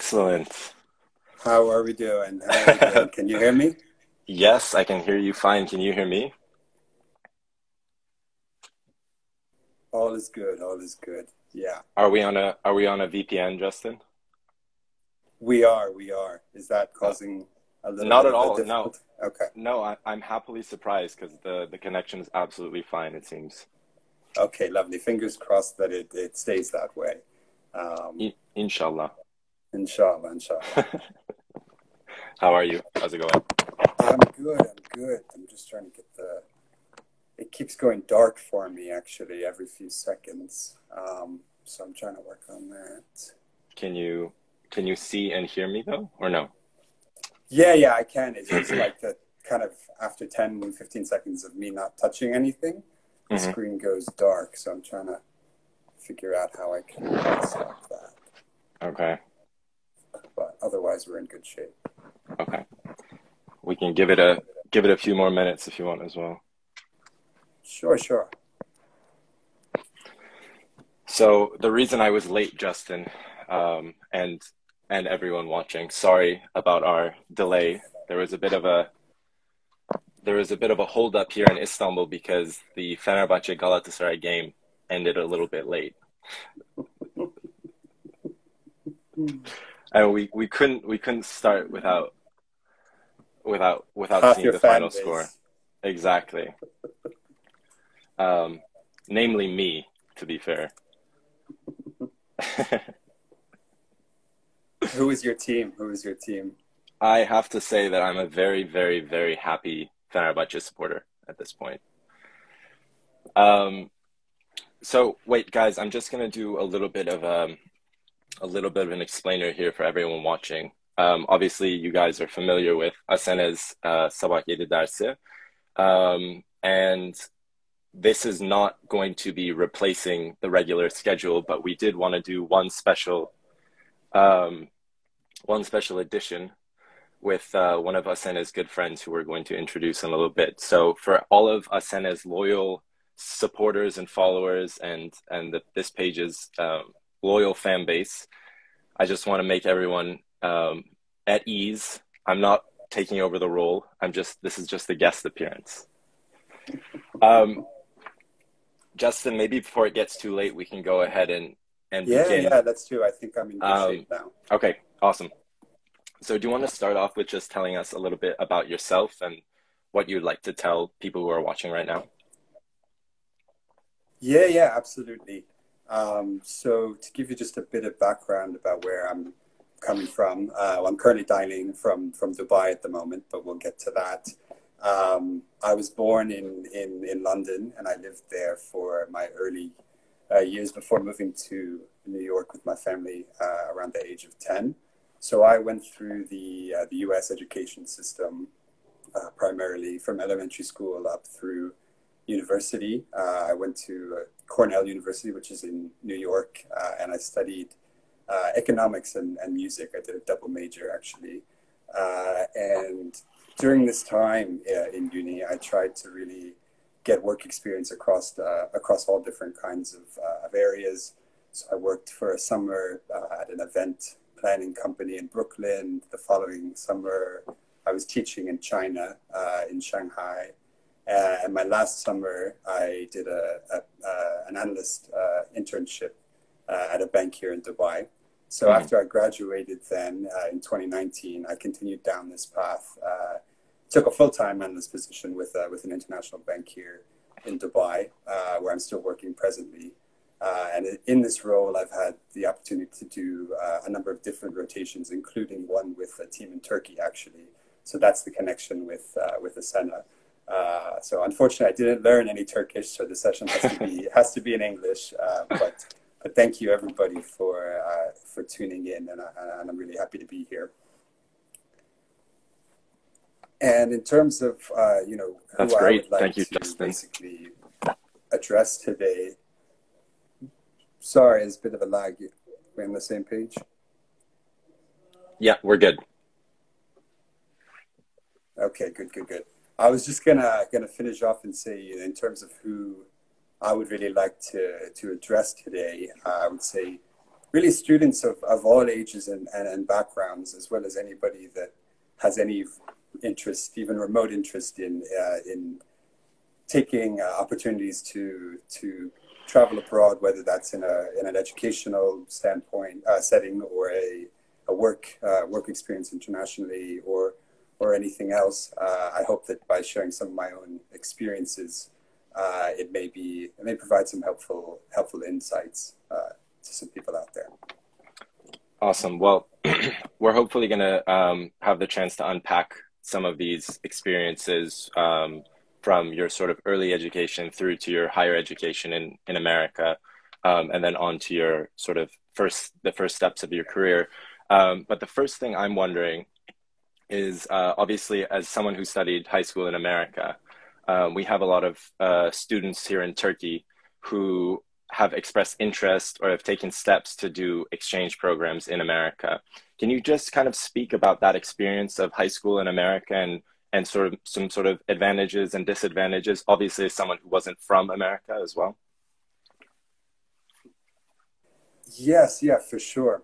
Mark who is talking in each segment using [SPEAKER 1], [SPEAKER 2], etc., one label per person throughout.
[SPEAKER 1] Excellent.
[SPEAKER 2] How are we doing? How are we doing? Can you hear me?
[SPEAKER 1] Yes, I can hear you fine. Can you hear me?
[SPEAKER 2] All is good. All is good. Yeah.
[SPEAKER 1] Are we on a VPN, Justin?
[SPEAKER 2] We are. We are. Is that causing a little
[SPEAKER 1] Not
[SPEAKER 2] bit
[SPEAKER 1] at
[SPEAKER 2] of a
[SPEAKER 1] all. No,
[SPEAKER 2] difficult? Okay.
[SPEAKER 1] no. I'm happily surprised because the connection is absolutely fine, it seems.
[SPEAKER 2] Okay. Lovely. Fingers crossed that it stays that way. Um,
[SPEAKER 1] Inshallah.
[SPEAKER 2] inshallah. Inshallah.
[SPEAKER 1] How are you? How's it going?
[SPEAKER 2] I'm good. I'm good. I'm just trying to get the. It keeps going dark for me actually every few seconds. So I'm trying to work on that.
[SPEAKER 1] Can you see and hear me though, or no?
[SPEAKER 2] Yeah, yeah, I can. It's just like that kind of after 10, 15 seconds of me not touching anything, the
[SPEAKER 1] Hmm.
[SPEAKER 2] screen goes dark. So I'm trying to figure out how I can stop that.
[SPEAKER 1] Okay.
[SPEAKER 2] But otherwise, we're in good shape.
[SPEAKER 1] Okay. We can give it a few more minutes if you want as well.
[SPEAKER 2] Sure, sure.
[SPEAKER 1] So the reason I was late, Justin, and everyone watching, sorry about our delay. There was a bit of a hold up here in Istanbul because the Fenerbahçe Galatasaray game ended a little bit late, and we couldn't start without
[SPEAKER 2] Half
[SPEAKER 1] seeing
[SPEAKER 2] your
[SPEAKER 1] the
[SPEAKER 2] fan
[SPEAKER 1] final score.
[SPEAKER 2] base.
[SPEAKER 1] Exactly. Um, Namely me, to be fair.
[SPEAKER 2] Who is your team? Who is your team?
[SPEAKER 1] I have to say that I'm a very, very, very happy Fenerbahçe supporter at this point. Um, so wait, guys, I'm just gonna do a little bit of an explainer here for everyone watching. Obviously, you guys are familiar with Asene's Sabah 7 dersi, and this is not going to be replacing the regular schedule, but we did want to do um, one special edition with one of Asene's good friends who we're going to introduce in a little bit. So for all of Asene's loyal supporters and followers and this page's loyal fan base, I just want to make everyone at ease. I'm not taking over the role. This is just a guest appearance. Um, Justin, maybe before it gets too late, we can go ahead and
[SPEAKER 2] Yeah,
[SPEAKER 1] begin.
[SPEAKER 2] yeah, that's true. I think I'm in good shape
[SPEAKER 1] Um,
[SPEAKER 2] now.
[SPEAKER 1] okay, awesome. So do you want to start off with just telling us a little bit about yourself and what you'd like to tell people who are watching right now?
[SPEAKER 2] Yeah, yeah, absolutely. So to give you just a bit of background about where I'm coming from, I'm currently dialing from Dubai at the moment, but we'll get to that. I was born in London, and I lived there for my early years before moving to New York with my family around the age of 10. So I went through the U.S. education system primarily from elementary school up through university. I went to Cornell University, which is in New York, and I studied economics and music. I did a double major actually. And during this time in uni, I tried to really get work experience across all different kinds of areas. So I worked for a summer at an event planning company in Brooklyn. The following summer, I was teaching in China, in Shanghai. And my last summer, I did an analyst internship at a bank here in Dubai. So
[SPEAKER 1] Hmm.
[SPEAKER 2] after I graduated then in 2019, I continued down this path. Took a full-time analyst position with an international bank here in Dubai, where I'm still working presently. And in this role, I've had the opportunity to do a number of different rotations, including one with a team in Turkey, actually. So that's the connection with Asena. So unfortunately, I didn't learn any Turkish, so the session has to be in English. But thank you everybody for tuning in, and I'm really happy to be here. And in terms of
[SPEAKER 1] That's
[SPEAKER 2] who I
[SPEAKER 1] great.
[SPEAKER 2] would like
[SPEAKER 1] Thank you,
[SPEAKER 2] to
[SPEAKER 1] Justin.
[SPEAKER 2] basically address today. Sorry, there's a bit of a lag. We're on the same page.
[SPEAKER 1] Yeah, we're good.
[SPEAKER 2] Okay, good, good, good. I was just gonna finish off and say, in terms of who I would really like to address today, I would say really students of all ages and backgrounds, as well as anybody that has any interest, even remote interest in taking opportunities to travel abroad, whether that's in an educational standpoint setting, or a work experience internationally, or anything else. I hope that by sharing some of my own experiences, it may provide some helpful insights to some people out there.
[SPEAKER 1] Awesome. Well, we're hopefully going to have the chance to unpack some of these experiences from your sort of early education through to your higher education in America, and then on to your sort of the first steps of your career. But the first thing I'm wondering is, obviously, as someone who studied high school in America, we have a lot of students here in Turkey who have expressed interest or have taken steps to do exchange programs in America. Can you just kind of speak about that experience of high school in America and sort of some sort of advantages and disadvantages, obviously as someone who wasn't from America as well?
[SPEAKER 2] Yes, yeah, for sure.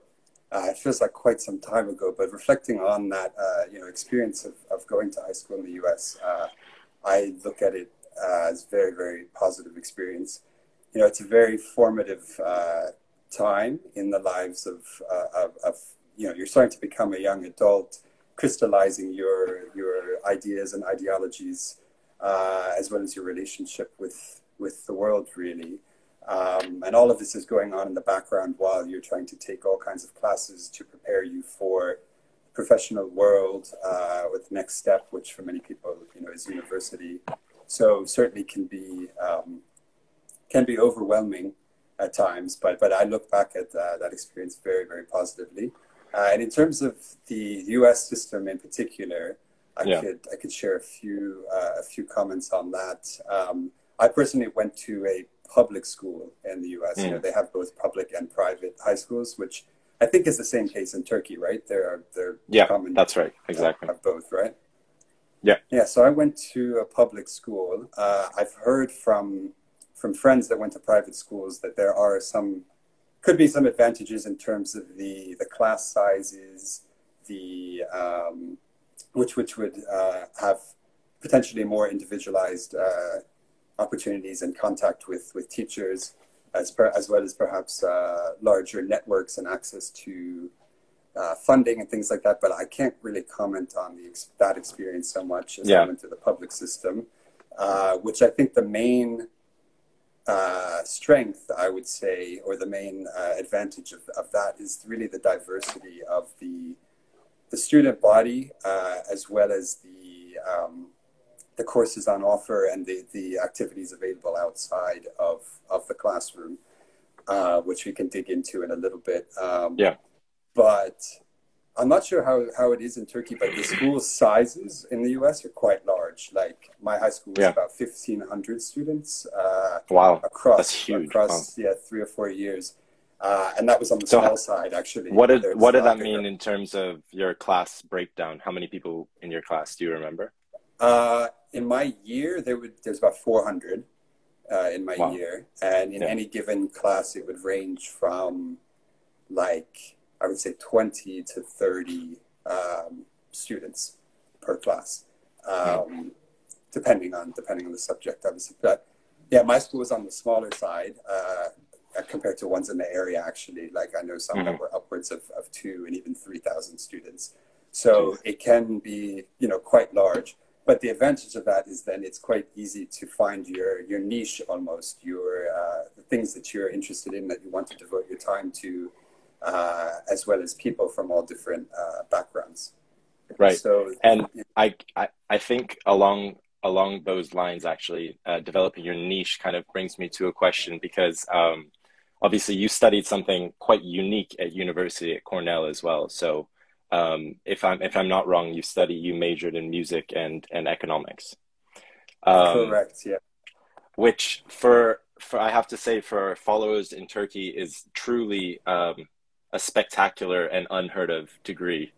[SPEAKER 2] It feels like quite some time ago, but reflecting on that, experience of going to high school in the U.S., I look at it as very, very positive experience. It's a very formative time in the lives of you're starting to become a young adult, crystallizing your ideas and ideologies, as well as your relationship with the world, really. And all of this is going on in the background while you're trying to take all kinds of classes to prepare you for the professional world, with the next step, which for many people, is university. So certainly can be overwhelming at times, but I look back at that experience very, very positively. And in terms of the U.S. system in particular, I could share a few comments on that. I personally went to a public school in the U.S. They have both public and private high schools, which I think is the same case in Turkey, right? They're common.
[SPEAKER 1] That's right, exactly.
[SPEAKER 2] Have both, right?
[SPEAKER 1] Yeah.
[SPEAKER 2] So I went to a public school. I've heard from friends that went to private schools that there are could be some advantages in terms of the class sizes, which would have potentially more individualized opportunities and contact with teachers, as well as perhaps larger networks and access to funding and things like that. But I can't really comment on that experience so much as I went to the public system, which I think the main strength, I would say, or the main advantage of that is really the diversity of the student body, as well as the courses on offer and the activities available outside of the classroom, which we can dig into in a little bit. But I'm not sure how it is in Turkey, but the school sizes in the US are quite large. Like my high school was about 1,500 students.
[SPEAKER 1] Wow,
[SPEAKER 2] across
[SPEAKER 1] that's huge.
[SPEAKER 2] Across 3 or 4 years, and that was on the small side, actually.
[SPEAKER 1] What did that mean in terms of your class breakdown? How many people in your class do you remember?
[SPEAKER 2] In my year, there's about 400 in my year, and in any given class, it would range from I would say 20 to 30 students per class, depending on the subject, obviously. But yeah, my school was on the smaller side compared to ones in the area, actually. Like I know some that were upwards of 2 and even 3,000 students. So it can be, quite large. But the advantage of that is then it's quite easy to find your niche, almost, the things that you're interested in, that you want to devote your time to, as well as people from all different backgrounds.
[SPEAKER 1] Right.
[SPEAKER 2] So,
[SPEAKER 1] and I think along those lines, actually, developing your niche kind of brings me to a question, because obviously you studied something quite unique at university at Cornell as well. So if I'm not wrong, you majored in music and economics.
[SPEAKER 2] Correct. Yeah.
[SPEAKER 1] Which for I have to say, for followers in Turkey, is truly a spectacular and unheard of degree.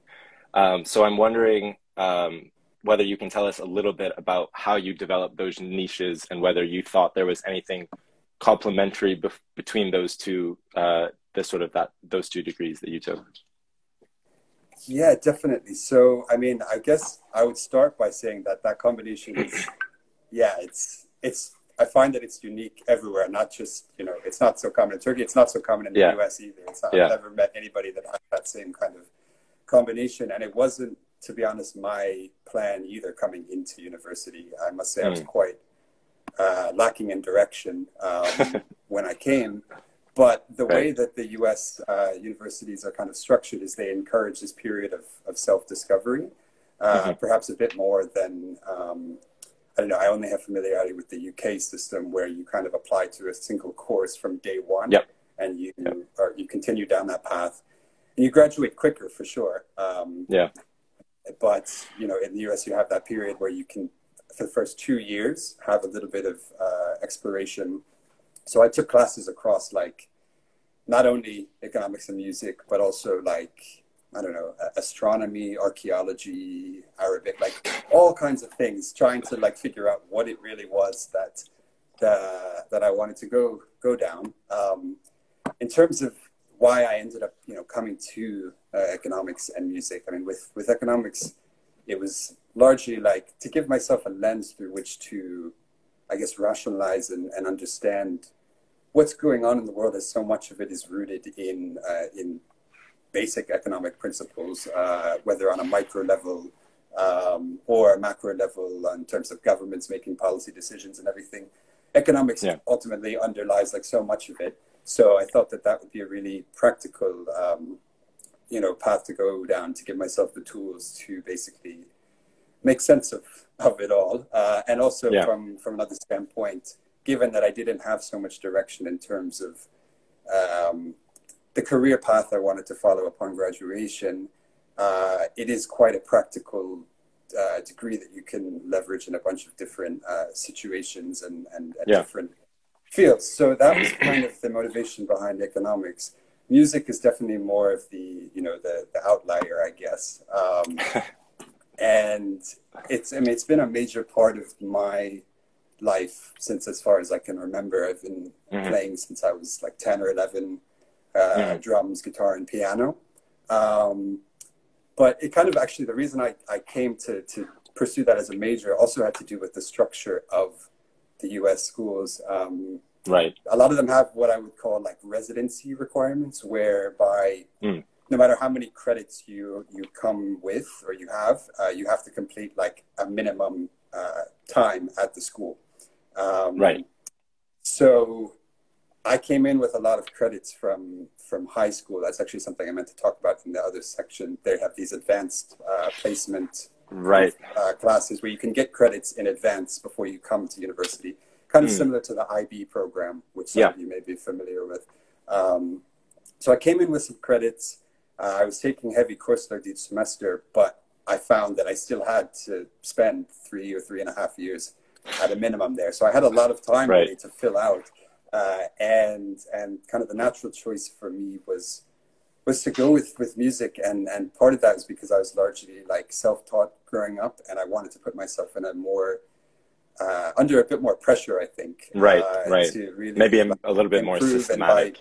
[SPEAKER 1] So I'm wondering whether you can tell us a little bit about how you developed those niches, and whether you thought there was anything complementary between those two the sort of those two degrees that you took?
[SPEAKER 2] Yeah, definitely. So, I mean, I guess I would start by saying that that combination is, yeah, I find that it's unique everywhere, not just, you know, it's not so common in Turkey. It's not so common in the
[SPEAKER 1] Yeah.
[SPEAKER 2] US either. I've
[SPEAKER 1] Yeah.
[SPEAKER 2] never met anybody that had that same kind of combination. And it wasn't, to be honest, my plan either coming into university. I must say I was quite lacking in direction when I came. But the way that the US universities are kind of structured is they encourage this period of self-discovery, perhaps a bit more than, I don't know, I only have familiarity with the UK system where you kind of apply to a single course from day one, and you continue down that path. And you graduate quicker for sure. But, you know, in the US, you have that period where you can, for the first 2 years, have a little bit of exploration. So I took classes across, like, not only economics and music, but also, like, I don't know, astronomy, archaeology, Arabic, like all kinds of things, trying to, like, figure out what it really was that I wanted to go down. In terms of why I ended up, you know, coming to economics and music, I mean, with economics, it was largely like to give myself a lens through which to, I guess, rationalize and understand what's going on in the world, as so much of it is rooted in basic economic principles, whether on a micro level or a macro level in terms of governments making policy decisions and everything. Economics ultimately underlies like so much of it. So I thought that would be a really practical, you know, path to go down to give myself the tools to basically make sense of it all. And also from another standpoint, given that I didn't have so much direction in terms of the career path I wanted to follow upon graduation, it is quite a practical degree that you can leverage in a bunch of different situations and different fields. So that was kind of the motivation behind economics. Music is definitely more of the, you know, the outlier, I guess. And it's been a major part of my life since as far as I can remember. I've been playing since I was like 10 or 11, drums, guitar, and piano. But it kind of actually, the reason I came to pursue that as a major also had to do with the structure of the US schools. A lot of them have what I would call like residency requirements, whereby no matter how many credits you come with or you have to complete like a minimum time at the school. So I came in with a lot of credits from high school. That's actually something I meant to talk about in the other section. They have these advanced placement classes where you can get credits in advance before you come to university. Kind of similar to the IB program, which some of you may be familiar with. So I came in with some credits. I was taking heavy course load each semester, but I found that I still had to spend 3 or 3.5 years at a minimum there. So I had a lot of time really to fill out. And kind of the natural choice for me was to go with music. And part of that is because I was largely like self-taught growing up, and I wanted to put myself in a more, under a bit more pressure, I think. To really
[SPEAKER 1] maybe a little bit more systematic.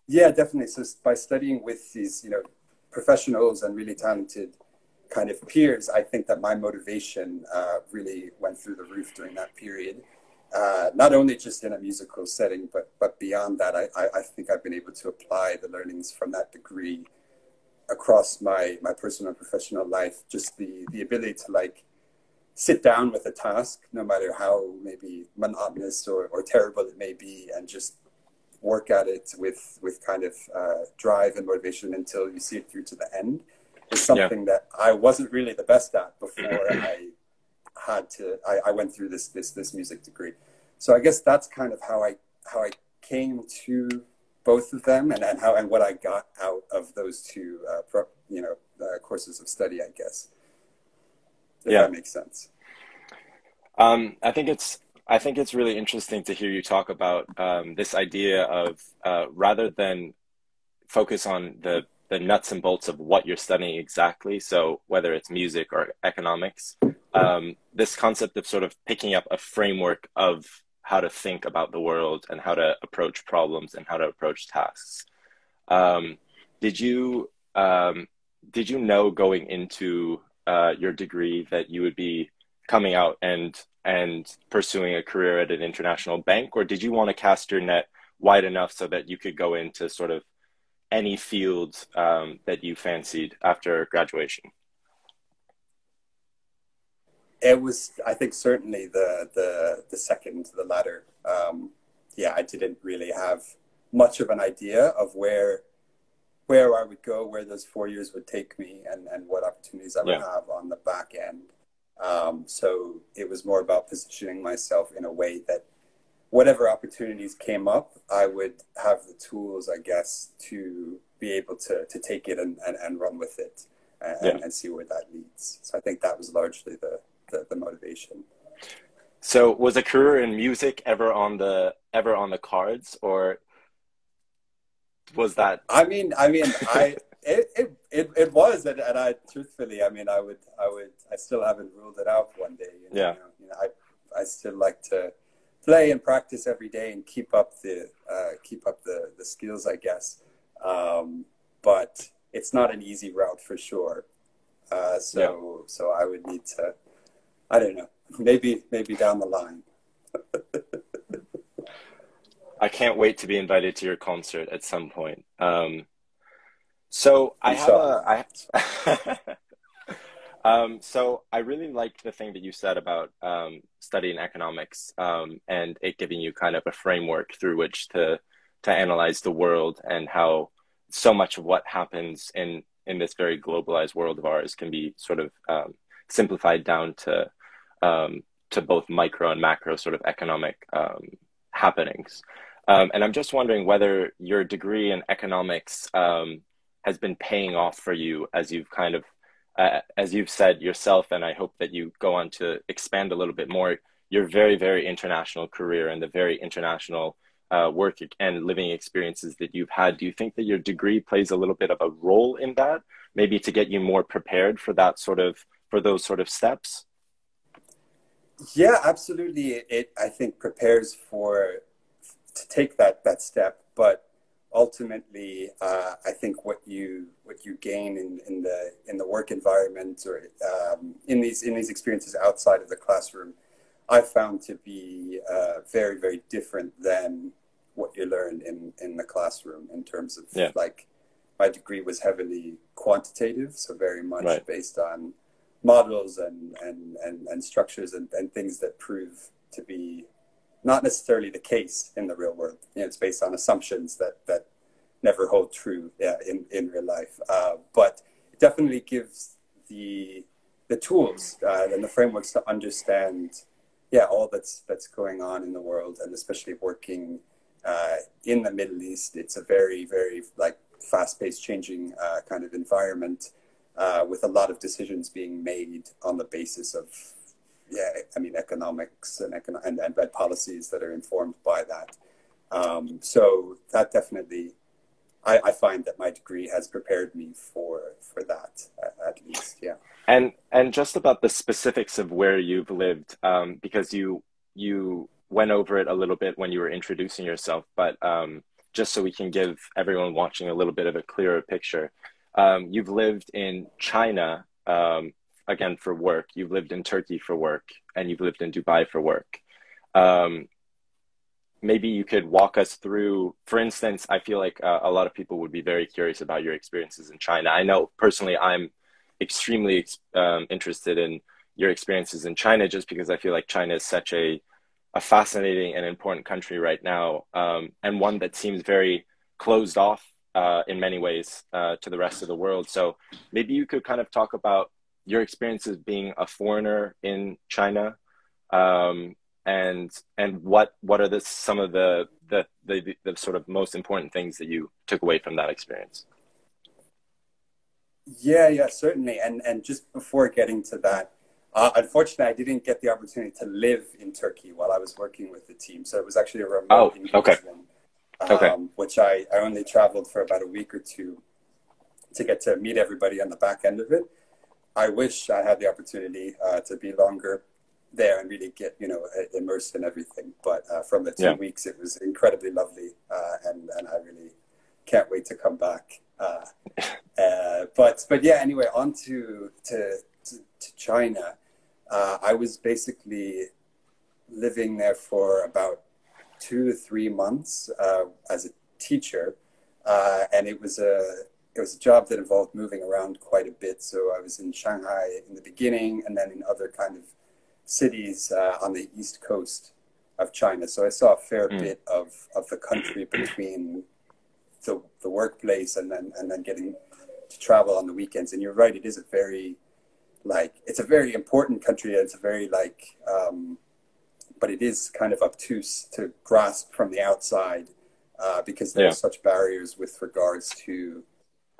[SPEAKER 2] Yeah, definitely. So by studying with these, you know, professionals and really talented kind of peers, I think that my motivation really went through the roof during that period. Not only just in a musical setting, but beyond that, I think I've been able to apply the learnings from that degree across my personal and professional life. Just the ability to like sit down with a task, no matter how maybe monotonous or terrible it may be, and just work at it with kind of drive and motivation until you see it through to the end, is something that I wasn't really the best at before I went through this music degree. So I guess that's kind of how I came to both of them, and what I got out of those two courses of study, I guess. If that makes sense.
[SPEAKER 1] I think it's really interesting to hear you talk about this idea of rather than focus on the nuts and bolts of what you're studying exactly, so whether it's music or economics, this concept of sort of picking up a framework of how to think about the world and how to approach problems and how to approach tasks. Did you did you know going into your degree that you would be coming out and pursuing a career at an international bank, or did you want to cast your net wide enough so that you could go into sort of any field that you fancied after graduation?
[SPEAKER 2] It was, I think, certainly the second, the latter. Yeah, I didn't really have much of an idea of where I would go, where those 4 years would take me, and what opportunities I would have on the back end. So it was more about positioning myself in a way that whatever opportunities came up, I would have the tools, I guess, to be able to take it and run with it and see where that leads. So I think that was largely the motivation.
[SPEAKER 1] So was a career in music ever on the cards, or was that?
[SPEAKER 2] It was, and I truthfully, I still haven't ruled it out one day. I still like to play and practice every day and keep up the skills, I guess. But it's not an easy route for sure. So I would need to, I don't know, maybe down the line.
[SPEAKER 1] I can't wait to be invited to your concert at some point. So I really liked the thing that you said about studying economics and it giving you kind of a framework through which to analyze the world, and how so much of what happens in this very globalized world of ours can be sort of simplified down to both micro and macro sort of economic happenings. And I'm just wondering whether your degree in economics has been paying off for you as you've kind of, as you've said yourself, and I hope that you go on to expand a little bit more, your very, very international career and the very international work and living experiences that you've had. Do you think that your degree plays a little bit of a role in that, maybe to get you more prepared for that sort of, for those sort of steps?
[SPEAKER 2] Yeah, absolutely. It, I think, prepares to take that step, but ultimately, I think what you gain in the work environment, or in these experiences outside of the classroom, I found to be very, very different than what you learn in the classroom, in terms of like, my degree was heavily quantitative, so very much based on models and structures and things that prove to be not necessarily the case in the real world. It's based on assumptions that never hold true in real life. But it definitely gives the tools and the frameworks to understand all that's going on in the world, and especially working in the Middle East. It's a very, very like fast-paced, changing kind of environment, with a lot of decisions being made on the basis of economics and policies that are informed by that. So that definitely, I find that my degree has prepared me for that, at least. Yeah.
[SPEAKER 1] And just about the specifics of where you've lived, because you went over it a little bit when you were introducing yourself, but just so we can give everyone watching a little bit of a clearer picture. You've lived in China, again, for work. You've lived in Turkey for work, and you've lived in Dubai for work. Maybe you could walk us through, for instance, I feel like a lot of people would be very curious about your experiences in China. I know personally I'm extremely interested in your experiences in China, just because I feel like China is such a fascinating and important country right now, and one that seems very closed off in many ways to the rest of the world. So maybe you could kind of talk about your experiences being a foreigner in China, and what are some of the sort of most important things that you took away from that experience?
[SPEAKER 2] Yeah, certainly. And just before getting to that, unfortunately, I didn't get the opportunity to live in Turkey while I was working with the team. So it was actually a remote engagement, which I only traveled for about a week or two to get to meet everybody on the back end of it. I wish I had the opportunity to be longer there and really get, you know, immersed in everything. But from the 2
[SPEAKER 1] Yeah.
[SPEAKER 2] weeks, it was incredibly lovely, and I really can't wait to come back. But yeah, anyway, on to China. I was basically living there for about 2 to 3 months as a teacher, and it was a job that involved moving around quite a bit. So I was in Shanghai in the beginning, and then in other kind of cities on the east coast of China. So I saw a fair bit of the country between the workplace and then getting to travel on the weekends. And you're right, it is a very it's a very important country. It's a very but it is kind of obtuse to grasp from the outside because there are such barriers with regards to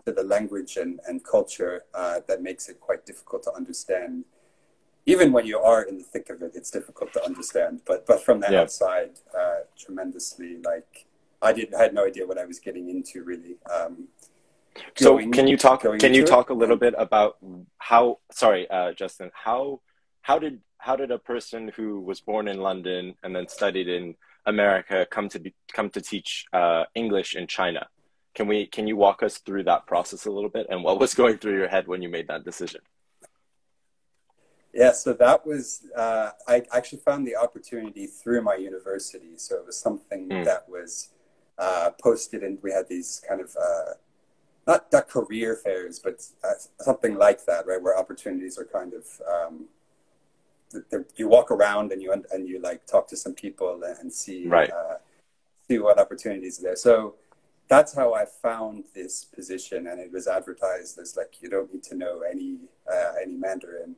[SPEAKER 2] the language and culture that makes it quite difficult to understand. Even when you are in the thick of it, it's difficult to understand. But from the outside, tremendously I had no idea what I was getting into, really.
[SPEAKER 1] So can you talk a little bit about how, sorry, Justin, how did a person who was born in London and then studied in America come to teach English in China? Can you walk us through that process a little bit, and what was going through your head when you made that decision?
[SPEAKER 2] Yeah, so that was, I actually found the opportunity through my university. So it was something that was posted, and we had these kind of, not career fairs, but something like that, right? Where opportunities are kind of, you walk around and you like talk to some people and see, see what opportunities are there. So that's how I found this position, and it was advertised as you don't need to know any Mandarin.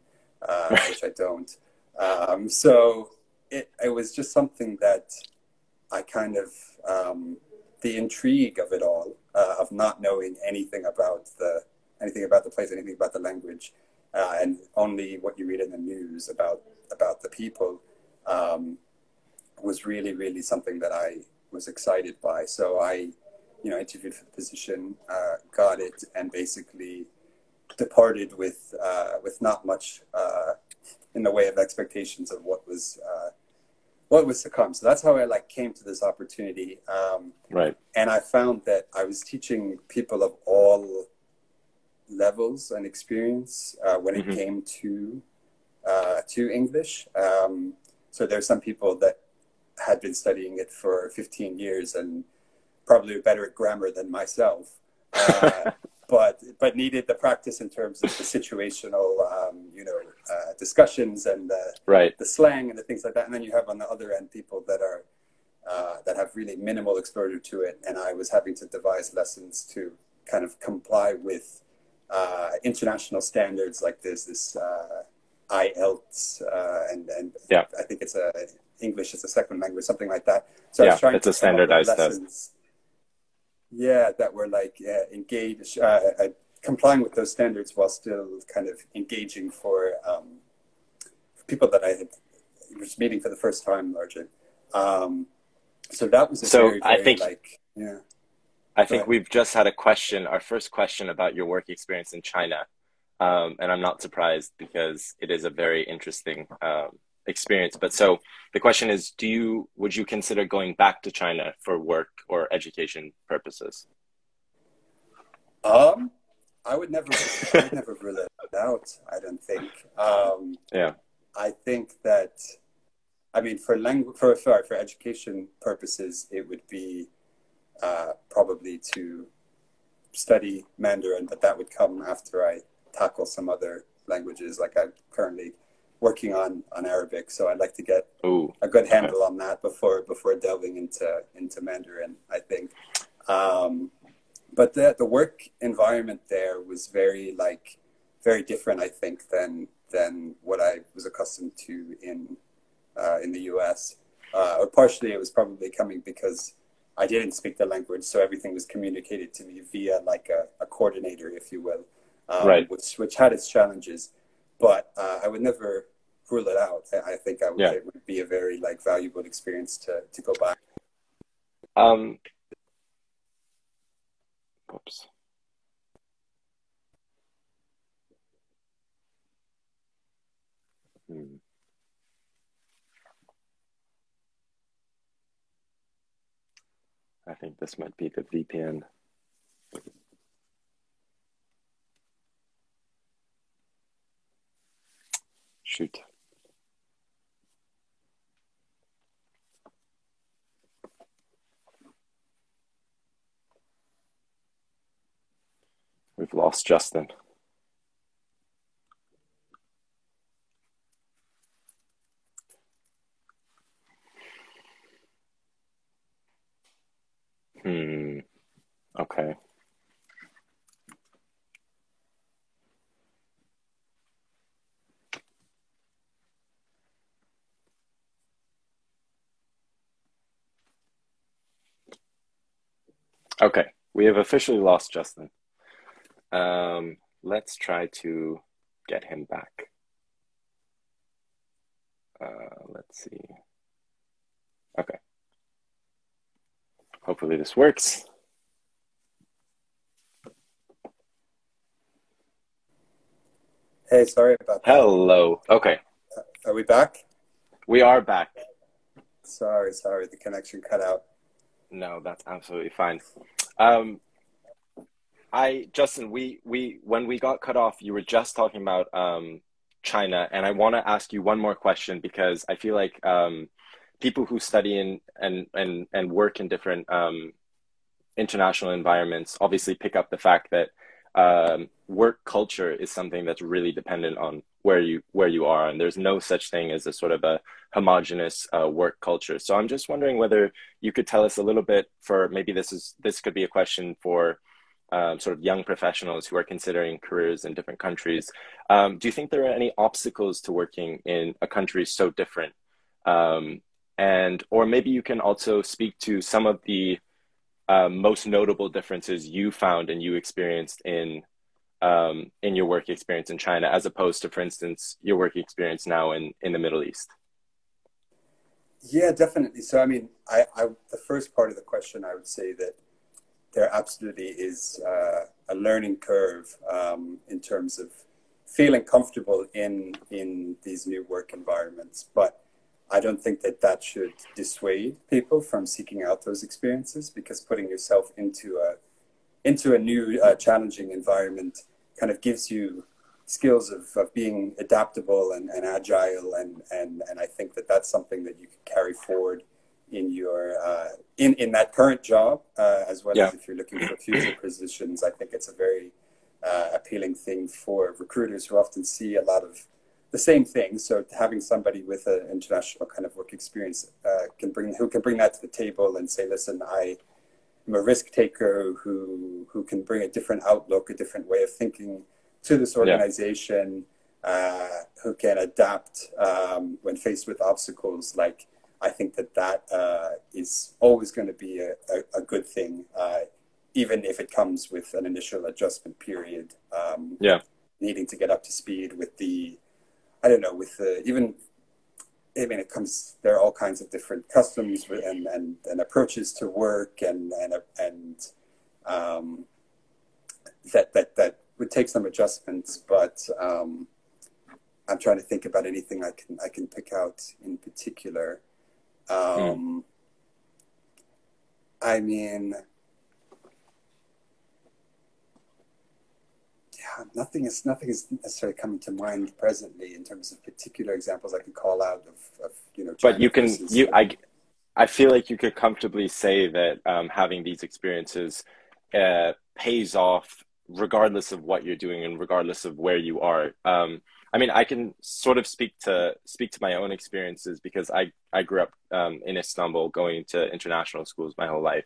[SPEAKER 2] Which I don't. So it was just something that I kind of, the intrigue of it all, of not knowing anything about the place, anything about the language, and only what you read in the news about the people, was really, really something that I was excited by. So I, interviewed for the position, got it, and basically departed with not much in the way of expectations of what was to come. So that's how I came to this opportunity.
[SPEAKER 1] Right.
[SPEAKER 2] And I found that I was teaching people of all levels and experience when it came to English. So there's some people that had been studying it for 15 years and probably better at grammar than myself. But needed the practice in terms of the situational, discussions and the slang and the things like that. And then you have on the other end people that are that have really minimal exposure to it. And I was having to devise lessons to kind of comply with international standards. Like there's this IELTS, and I think it's English as a second language, something like that. So I was trying
[SPEAKER 1] it's a standardized test.
[SPEAKER 2] Yeah, that were engaged, complying with those standards while still kind of engaging for people that I was meeting for the first time, largely. So that was
[SPEAKER 1] I think we've just had our first question about your work experience in China, and I'm not surprised because it is a very interesting experience. But so the question is, would you consider going back to China for work or education purposes?
[SPEAKER 2] I would never rule it out. I don't think. I think that, I mean, for education purposes, it would be probably to study Mandarin, but that would come after I tackle some other languages. Like I'm currently working on Arabic, so I'd like to get a good handle on that before delving into Mandarin, I think. But the work environment there was very different, I think, than what I was accustomed to in the US. Or partially it was probably coming because I didn't speak the language, so everything was communicated to me via a coordinator, if you will, which had its challenges. But I would never rule it out. I think it would be a very valuable experience to go back.
[SPEAKER 1] Oops. I think this might be the VPN. Shoot. We've lost Justin. Okay. Okay, we have officially lost Justin. Let's try to get him back. Let's see. Okay. Hopefully this works.
[SPEAKER 2] Hey, sorry about that.
[SPEAKER 1] Hello. Okay.
[SPEAKER 2] Are we back?
[SPEAKER 1] We are back.
[SPEAKER 2] Sorry, the connection cut out.
[SPEAKER 1] No, that's absolutely fine. Justin, when we got cut off, you were just talking about China, and I want to ask you one more question because I feel like people who study and work in different international environments obviously pick up the fact that work culture is something that's really dependent on where you are, and there's no such thing as a sort of a homogenous work culture. So I'm just wondering whether you could tell us a little bit, for maybe this could be a question for sort of young professionals who are considering careers in different countries. Do you think there are any obstacles to working in a country so different? Or maybe you can also speak to some of the most notable differences you found and you experienced in your work experience in China, as opposed to, for instance, your work experience now in the Middle East.
[SPEAKER 2] Yeah, definitely. So, I mean, the first part of the question, I would say that there absolutely is a learning curve in terms of feeling comfortable in these new work environments. But I don't think that should dissuade people from seeking out those experiences, because putting yourself into a new challenging environment kind of gives you skills of being adaptable and agile, and I think that that's something that you can carry forward in your in that current job as well as if you're looking for future positions. I think it's a very appealing thing for recruiters who often see a lot of the same things. So having somebody with an international kind of work experience who can bring that to the table and say, listen, I'm a risk taker who can bring a different outlook, a different way of thinking to this organization, who can adapt when faced with obstacles. Like, I think that is always going to be a good thing, even if it comes with an initial adjustment period. Needing to get up to speed with there are all kinds of different customs and approaches to work and that would take some adjustments, but I'm trying to think about anything I can pick out in particular. I mean, nothing is necessarily coming to mind presently in terms of particular examples I can call out of
[SPEAKER 1] But I feel like you could comfortably say that having these experiences pays off regardless of what you're doing and regardless of where you are. I mean, I can sort of speak to my own experiences because I grew up in Istanbul, going to international schools my whole life.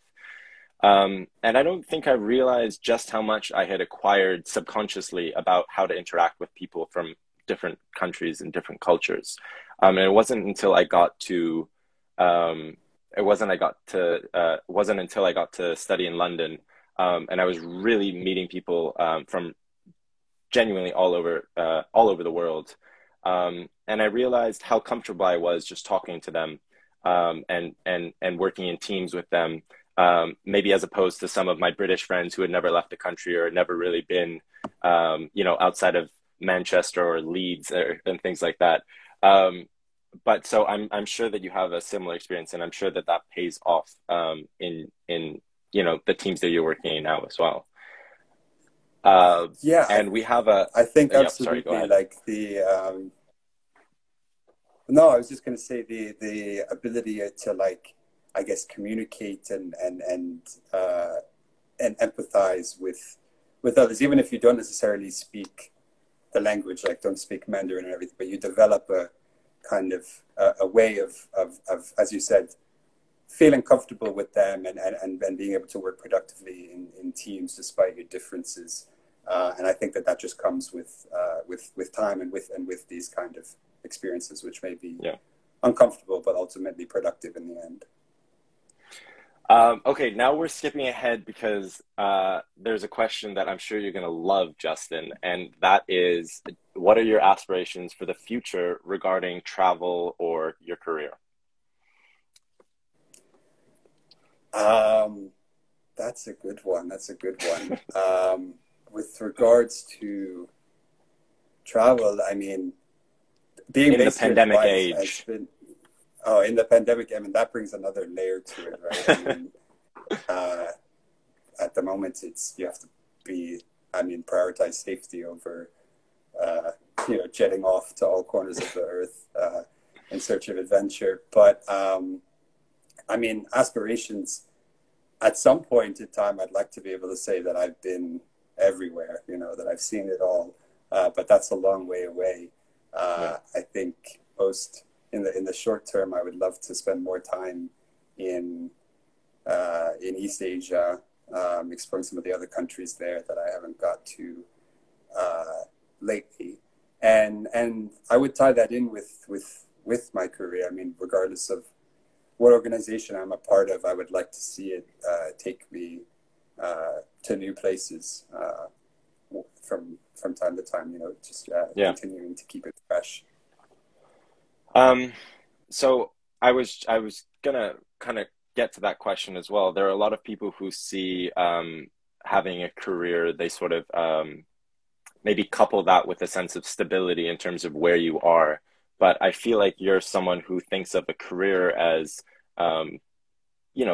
[SPEAKER 1] And I don't think I realized just how much I had acquired subconsciously about how to interact with people from different countries and different cultures. And it wasn't until I got to study in London, and I was really meeting people from genuinely all over the world. And I realized how comfortable I was just talking to them and working in teams with them. Maybe as opposed to some of my British friends who had never left the country or had never really been, outside of Manchester or Leeds and things like that. but so I'm sure that you have a similar experience, and I'm sure that that pays off in the teams that you're working in now as well. Uh,
[SPEAKER 2] Yeah,
[SPEAKER 1] and we have a
[SPEAKER 2] I think
[SPEAKER 1] yep. Sorry, go
[SPEAKER 2] absolutely.
[SPEAKER 1] ahead.
[SPEAKER 2] Like no, I was just going to say the ability to, like, I guess, communicate and empathize with others, even if you don't necessarily speak the language, like don't speak Mandarin and everything, but you develop a kind of a way of, as you said, feeling comfortable with them and being able to work productively in teams despite your differences. And I think that just comes with time and with these kind of experiences, which may be
[SPEAKER 1] Yeah.
[SPEAKER 2] uncomfortable but ultimately productive in the end.
[SPEAKER 1] Okay, now we're skipping ahead because there's a question that I'm sure you're going to love, Justin, and that is, what are your aspirations for the future regarding travel or your career?
[SPEAKER 2] That's a good one. That's a good one. With regards to travel, I mean, being
[SPEAKER 1] In the
[SPEAKER 2] based here in
[SPEAKER 1] pandemic
[SPEAKER 2] Dubai has
[SPEAKER 1] age.
[SPEAKER 2] been, oh, in the pandemic, I mean, that brings another layer to it, right? I mean, uh, at the moment, you have to be, I mean, prioritize safety over, uh, jetting off to all corners of the earth in search of adventure. But I mean, aspirations, at some point in time, I'd like to be able to say that I've been everywhere, that I've seen it all. But that's a long way away.
[SPEAKER 1] Yeah.
[SPEAKER 2] I think in the short term, I would love to spend more time in East Asia, exploring some of the other countries there that I haven't got to lately, and I would tie that in with my career. I mean, regardless of what organization I'm a part of, I would like to see it take me to new places from time to time. Just
[SPEAKER 1] Yeah.
[SPEAKER 2] continuing to keep it fresh.
[SPEAKER 1] So I was gonna kind of get to that question as well. There are a lot of people who see having a career, they sort of maybe couple that with a sense of stability in terms of where you are. But I feel like you're someone who thinks of a career as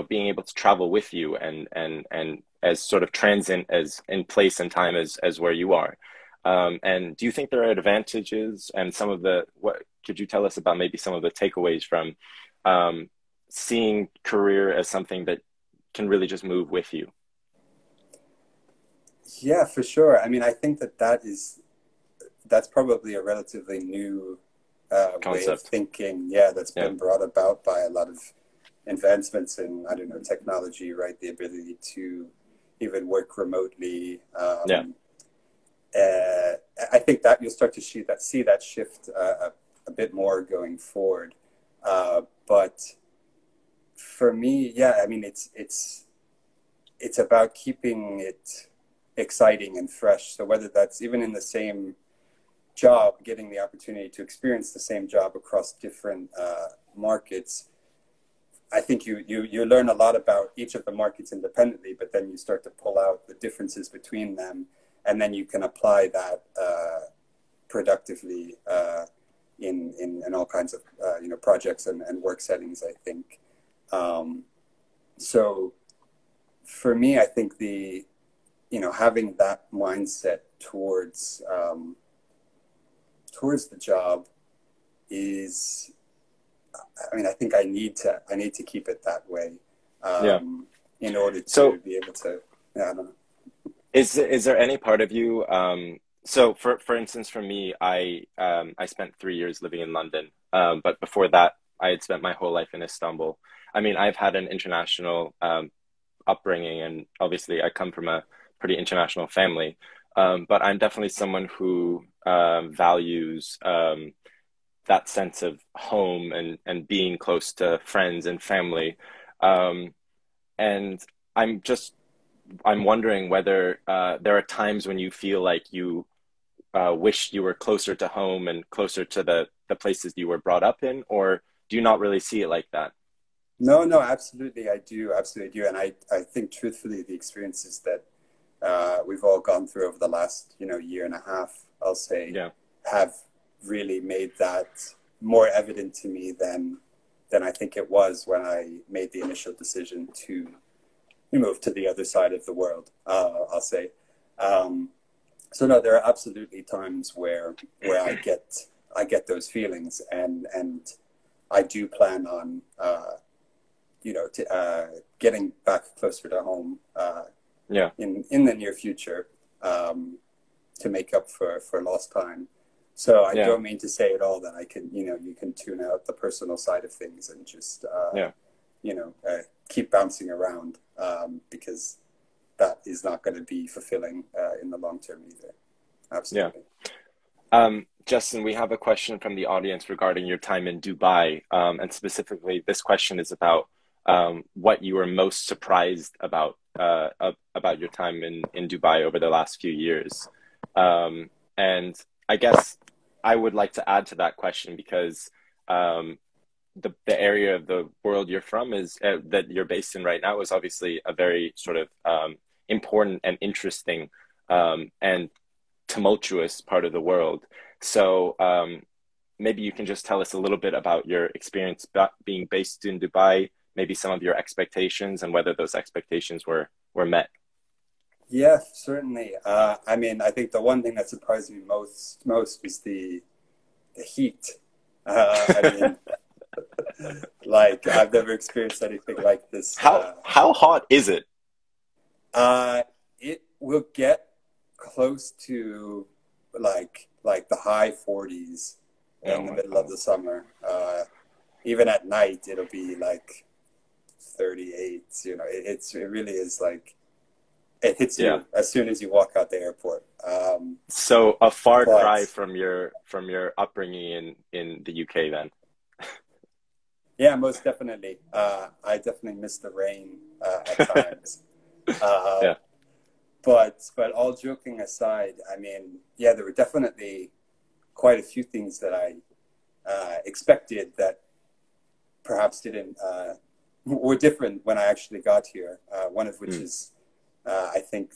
[SPEAKER 1] being able to travel with you and as sort of transient as in place and time as where you are. And do you think there are advantages and what could you tell us about maybe some of the takeaways from seeing career as something that can really just move with you?
[SPEAKER 2] Yeah, for sure. I mean, I think that's probably a relatively new way of
[SPEAKER 1] Concept.
[SPEAKER 2] thinking. Yeah, that's
[SPEAKER 1] Yeah.
[SPEAKER 2] been brought about by a lot of advancements in, I don't know, technology, right? The ability to even work remotely.
[SPEAKER 1] Yeah.
[SPEAKER 2] I think that you'll start to see that shift a bit more going forward. But for me, yeah, I mean, it's about keeping it exciting and fresh. So whether that's even in the same job, getting the opportunity to experience the same job across different markets, I think you learn a lot about each of the markets independently, but then you start to pull out the differences between them, and then you can apply that productively in all kinds of projects and work settings, I think. So for me, I think having that mindset towards the job is, I mean, I think I need to keep it that way
[SPEAKER 1] Yeah.
[SPEAKER 2] in order to
[SPEAKER 1] So
[SPEAKER 2] be able to. Yeah, I don't know.
[SPEAKER 1] is there any part of you so for instance for me I spent 3 years living in London, but before that I had spent my whole life in Istanbul. I mean, I've had an international upbringing, and obviously I come from a pretty international family, but I'm definitely someone who values that sense of home and being close to friends and family, um, and I'm just I'm wondering whether there are times when you feel like you wish you were closer to home and closer to the places you were brought up in, or do you not really see it like that?
[SPEAKER 2] No, no, absolutely, I do, absolutely do, and I think truthfully the experiences that we've all gone through over the last year and a half, I'll say,
[SPEAKER 1] Yeah.
[SPEAKER 2] have really made that more evident to me than I think it was when I made the initial decision to move to the other side of the world, I'll say. So no, there are absolutely times where I get those feelings, and I do plan on getting back closer to home in the near future, to make up for lost time. So I don't mean to say at all that I can, you can tune out the personal side of things and just keep bouncing around, because that is not going to be fulfilling in the long term either. Absolutely.
[SPEAKER 1] Justin, we have a question from the audience regarding your time in Dubai, and specifically this question is about what you were most surprised about your time in Dubai over the last few years. And I guess I would like to add to that question, because the area of the world you're from is that you're based in right now is obviously a very sort of important and interesting and tumultuous part of the world. So maybe you can just tell us a little bit about your experience being based in Dubai, maybe some of your expectations and whether those expectations were met.
[SPEAKER 2] Yeah, certainly. I mean, I think the one thing that surprised me most was the heat. I mean, like, I've never experienced anything like this.
[SPEAKER 1] How hot is it?
[SPEAKER 2] It will get close to like the high 40s in the middle of the summer. Even at night, it'll be like 38. It really is like, it hits you as soon as you walk out the airport.
[SPEAKER 1] So a far cry from your upbringing in the UK then.
[SPEAKER 2] Yeah, most definitely. I definitely miss the rain at times. But all joking aside, I mean, yeah, there were definitely quite a few things that I expected that perhaps didn't were different when I actually got here. One of which is, I think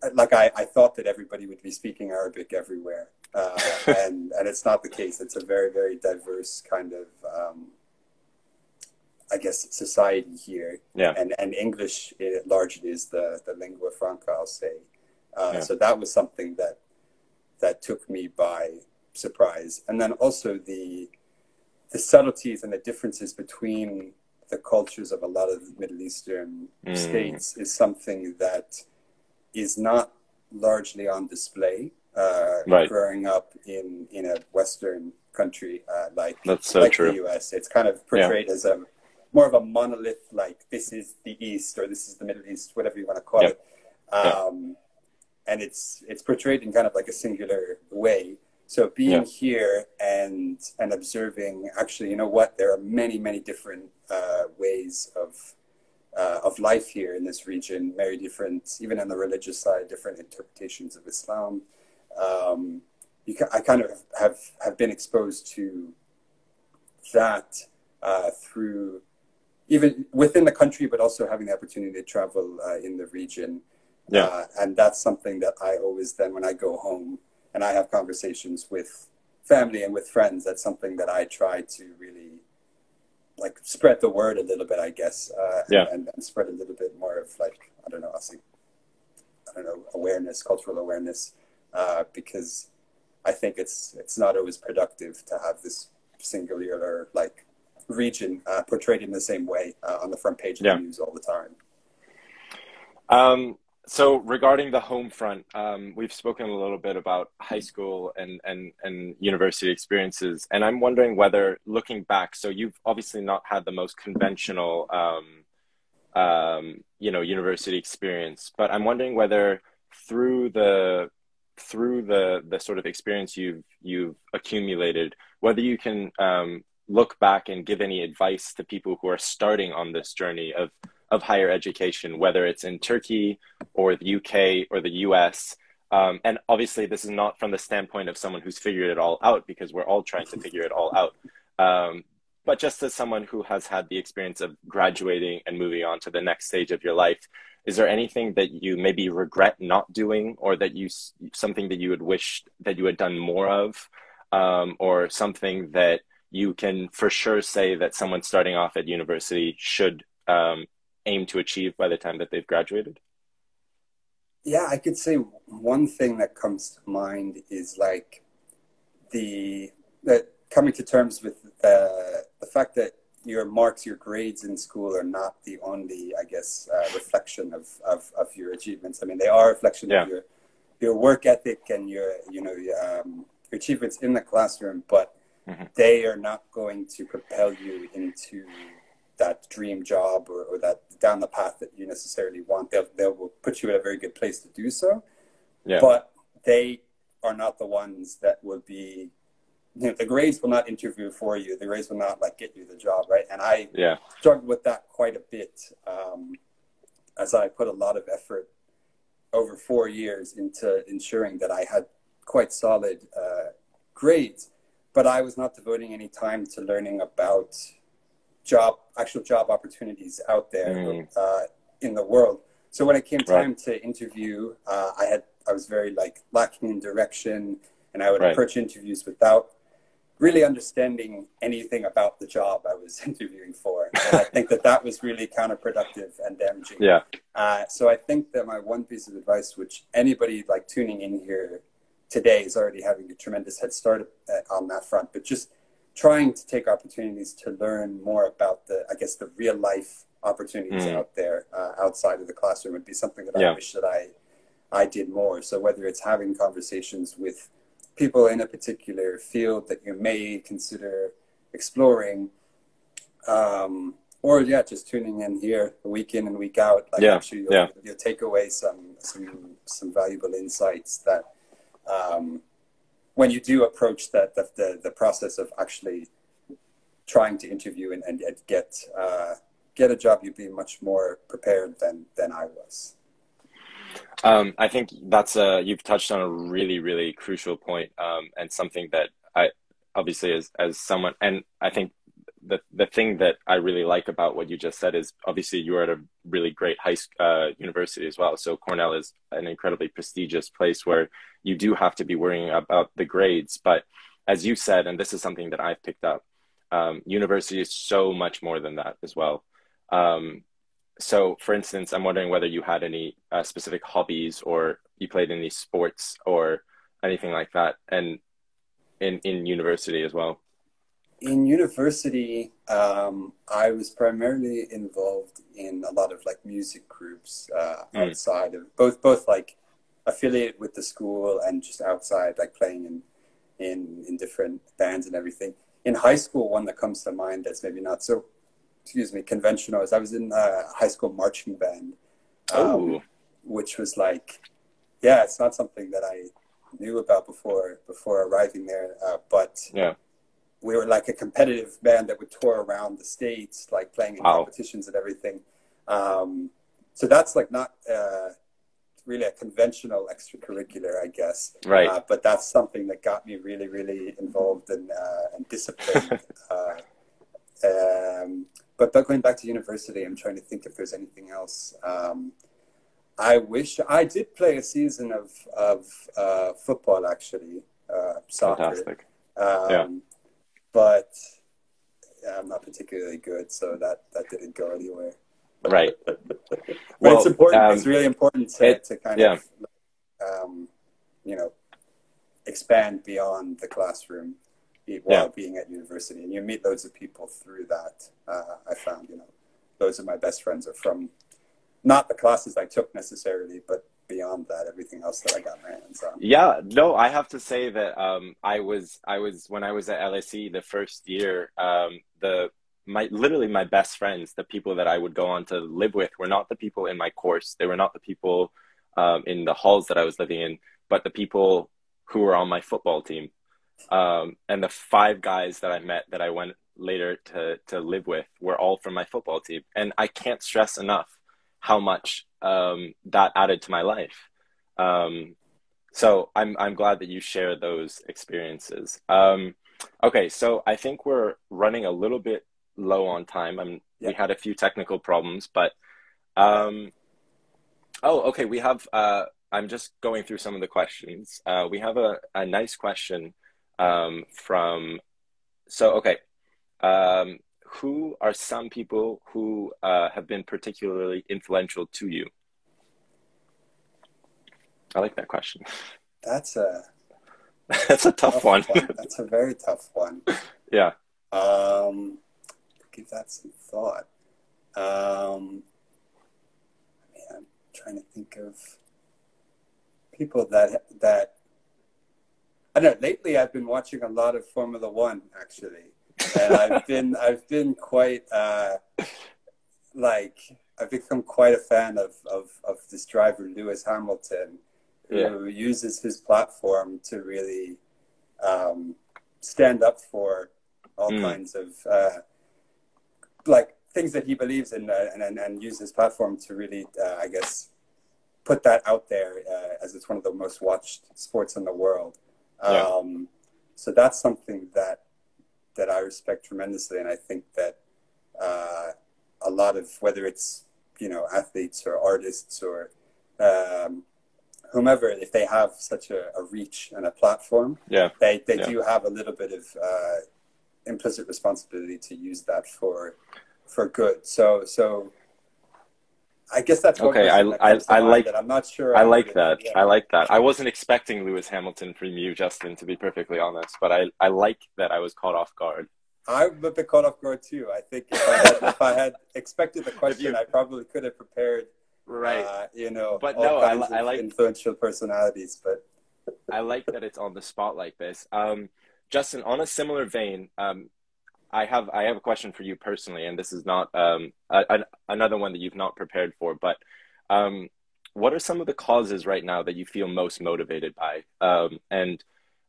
[SPEAKER 2] I thought that everybody would be speaking Arabic everywhere, and it's not the case. It's a very, very diverse kind of, I guess, society here. And English largely is the lingua franca, I'll say. So that was something that took me by surprise. And then also the subtleties and the differences between the cultures of a lot of Middle Eastern states is something that is not largely on display. Growing up in a Western country like the US, it's kind of portrayed as more of a monolith, like this is the East or this is the Middle East, whatever you want to call it. And it's portrayed in kind of like a singular way. So being here and observing, actually, you know what, there are many, many different ways of life here in this region, very different, even on the religious side, different interpretations of Islam. I kind of have been exposed to that through, even within the country, but also having the opportunity to travel in the region. And that's something that I always then, when I go home and I have conversations with family and with friends, that's something that I try to really like spread the word a little bit, I guess, and spread a little bit more of like, awareness, cultural awareness, because I think it's not always productive to have this singular like region portrayed in the same way on the front page of the news all the time.
[SPEAKER 1] So regarding the home front, we've spoken a little bit about high school and university experiences, and I'm wondering whether, looking back, so you've obviously not had the most conventional, university experience, but I'm wondering whether through the sort of experience you've accumulated, whether you can look back and give any advice to people who are starting on this journey of higher education, whether it's in Turkey or the UK or the US. And obviously this is not from the standpoint of someone who's figured it all out, because we're all trying to figure it all out. But just as someone who has had the experience of graduating and moving on to the next stage of your life, is there anything that you maybe regret not doing, or that something that you would wish that you had done more of? or something that you can for sure say that someone starting off at university should aim to achieve by the time that they've graduated?
[SPEAKER 2] Yeah, I could say one thing that comes to mind is like coming to terms with the fact that your marks, your grades in school are not the only, I guess, reflection of your achievements. I mean, they are a reflection of your work ethic and your achievements in the classroom, but they are not going to propel you into that dream job or that down the path that you necessarily want. They will put you in a very good place to do so, but they are not the ones that will be, the grades will not interview for you. The grades will not like get you the job, right? And I struggled with that quite a bit, as I put a lot of effort over 4 years into ensuring that I had quite solid grades, but I was not devoting any time to learning about actual job opportunities out there in the world. So when it came time to interview, I was very like lacking in direction, and I would approach interviews without really understanding anything about the job I was interviewing for. And I think that was really counterproductive and damaging. So I think that my one piece of advice, which anybody like tuning in here today is already having a tremendous head start on that front, but just trying to take opportunities to learn more about the real life opportunities out there outside of the classroom would be something that I wish that I did more. So whether it's having conversations with people in a particular field that you may consider exploring, or just tuning in here week in and week out, like I'm sure you'll take away some valuable insights that when you do approach the process of actually trying to interview and get a job, you'd be much more prepared than I was.
[SPEAKER 1] I think that's you've touched on a really, really crucial point, and something that I obviously as someone, and I think the thing that I really like about what you just said is obviously you are at a really great university as well. So Cornell is an incredibly prestigious place where you do have to be worrying about the grades. But as you said, and this is something that I've picked up, university is so much more than that as well. So for instance, I'm wondering whether you had any specific hobbies or you played any sports or anything like that, and in university as well.
[SPEAKER 2] In university, I was primarily involved in a lot of like music groups outside of both like affiliated with the school and just outside, like playing in different bands and everything. In high school, one that comes to mind that's maybe not so conventional is I was in a high school marching band, which was like, it's not something that I knew about before arriving there, but we were like a competitive band that would tour around the States, like playing in competitions and everything. So that's like not really a conventional extracurricular, I guess.
[SPEAKER 1] Right.
[SPEAKER 2] But that's something that got me really, really involved and disciplined. But going back to university, I'm trying to think if there's anything else. I wish I did play a season of football, actually, soccer.
[SPEAKER 1] Fantastic.
[SPEAKER 2] But I'm not particularly good, so that didn't go anywhere.
[SPEAKER 1] Right.
[SPEAKER 2] But it's important. It's really important to kind of, expand beyond the classroom while being at university, and you meet loads of people through that. I found, loads of my best friends are from not the classes I took necessarily, but beyond that, everything else that I got my hands on.
[SPEAKER 1] Yeah, no, I have to say that I was when I was at LSE the first year, literally my best friends, the people that I would go on to live with, were not the people in my course. They were not the people in the halls that I was living in, but the people who were on my football team. And the 5 guys that I met that I went later to live with were all from my football team. And I can't stress enough how much that added to my life. So I'm glad that you share those experiences. Okay, so I think we're running a little bit low on time. We had a few technical problems, but okay, we have I'm just going through some of the questions. We have a nice question from, so, okay. Who are some people who have been particularly influential to you? I like that question.
[SPEAKER 2] That's a
[SPEAKER 1] That's a tough one.
[SPEAKER 2] That's a very tough one.
[SPEAKER 1] Yeah.
[SPEAKER 2] Give that some thought. Man, I'm trying to think of people that I don't know. Lately, I've been watching a lot of Formula One, actually, and I've been quite I've become quite a fan of this driver, Lewis Hamilton, who uses his platform to really stand up for all kinds of things that he believes in, and use his platform to really, I guess, put that out there as it's one of the most watched sports in the world. So that's something that I respect tremendously, and I think that a lot of, whether it's athletes or artists or whomever, if they have such a reach and a platform, they do have a little bit of implicit responsibility to use that for good. So I guess that's one
[SPEAKER 1] okay.
[SPEAKER 2] I like that. I'm not sure.
[SPEAKER 1] I like that. I like that. I wasn't expecting Lewis Hamilton from you, Justin, to be perfectly honest, but I like that I was caught off guard.
[SPEAKER 2] I'm a bit caught off guard too. I think if I had expected the question, I probably could have prepared.
[SPEAKER 1] Right. But
[SPEAKER 2] all
[SPEAKER 1] no,
[SPEAKER 2] kinds
[SPEAKER 1] I
[SPEAKER 2] of
[SPEAKER 1] like
[SPEAKER 2] influential personalities. But
[SPEAKER 1] I like that it's on the spot like this. Justin, on a similar vein, I have a question for you personally, and this is not another one that you've not prepared for, but what are some of the causes right now that you feel most motivated by? And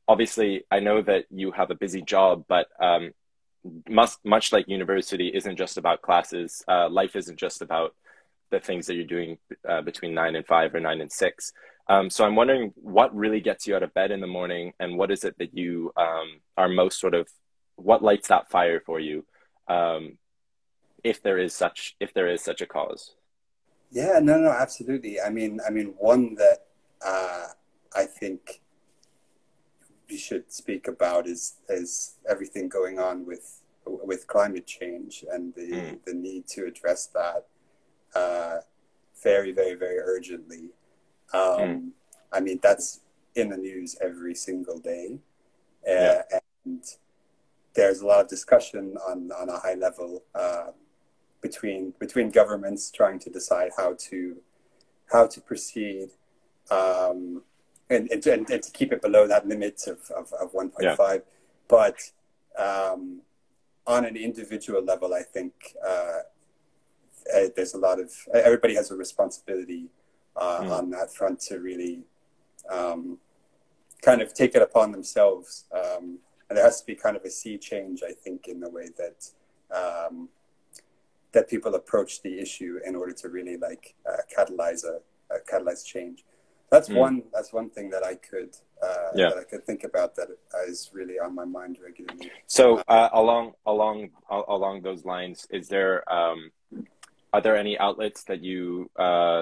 [SPEAKER 1] obviously, I know that you have a busy job, but much like university isn't just about classes. Life isn't just about the things that you're doing between 9 and 5 or 9 and 6. So I'm wondering what really gets you out of bed in the morning, and what is it that you are most sort of, what lights that fire for you, if there is such a cause?
[SPEAKER 2] yeah, no, absolutely. I mean, one that I think we should speak about is everything going on with climate change and the need to address that very, very, very urgently. I mean, that's in the news every single day, and there's a lot of discussion on a high level between governments trying to decide how to proceed, and to keep it below that limit of 1.5. But on an individual level, I think there's a lot of, everybody has a responsibility on that front to really kind of take it upon themselves. And there has to be kind of a sea change, I think, in the way that that people approach the issue in order to really catalyze change. That's one thing that I could think about that is really on my mind regularly.
[SPEAKER 1] So along those lines, is there are there any outlets that you